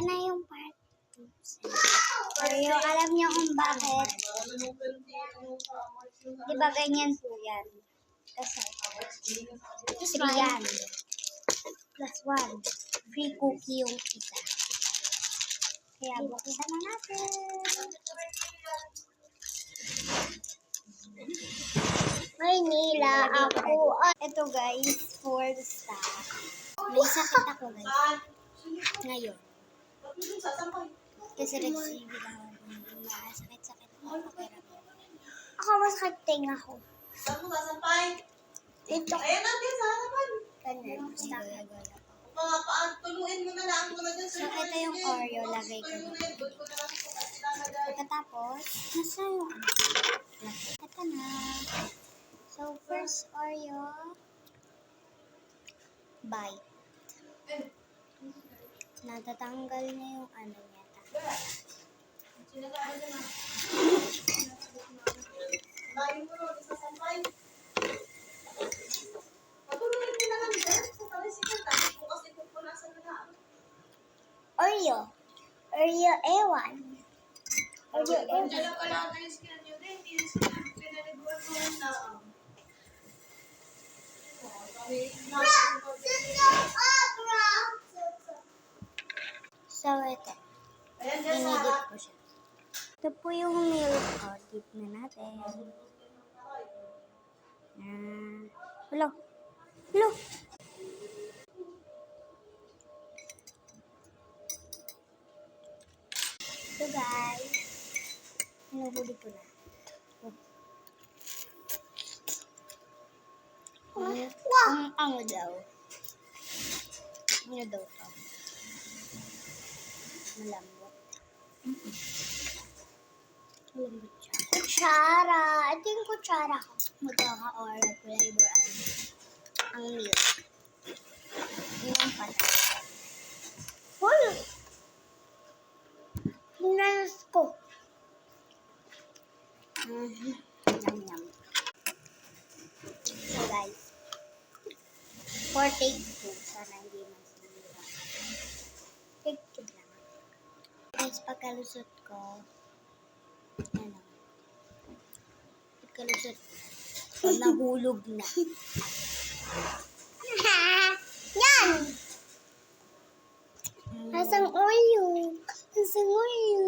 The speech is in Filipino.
na yung part 2. Oreo, alam niyo kung bakit? Di ba ganyan po yan? Kasi, 3 yan. Plus 1. Free cookie yung isa. Kaya buksan na natin. May nila ako. Ito guys, for the staff. May sakit ako guys. Ngayon. Kasi nagsibi lang ako. Sakit-sakit ako. Ako masakit tinga ko. Saan mo sasampay? Ito. Ayan natin sa harapan. Ganyan. Sakit. Tuluin mo na lang mo na dyan. So, ito yung Oreo. Lagay ko na. Pagkatapos, nasa yung ito na. So, first Oreo. Bite. Natatanggal niya yung ano niya. Layo mo nun, isasampay. Patuluin mo na lang dyan sa talisikan. Tapos bukas ipupunasan na lang. Oreo. Oreo A1. Oreo A1. Diyan na pala ang skin nyo din. Hindi na pinaliguan mo na. So, ito. Ayan dyan sa Inigit ko siya. Ito po yung milk. Dip na natin. Hello. Hello. So, guys. Hinuhuli ko na. Ang daw. Ano daw to? Malambot. Malambot siya. Kutsara! Ito yung kutsara ko. Magkaka-Oreo flavor ang milk. Yun ang pata. Hoy! Hinalas ko. Yum. So guys, for take 2, sana hindi man sinira. Take 2 lang. Guys, pagkalusot ko, ano, pagkalusot ko, nahulog na. Yan! Nasang Oreo? Nasang Oreo?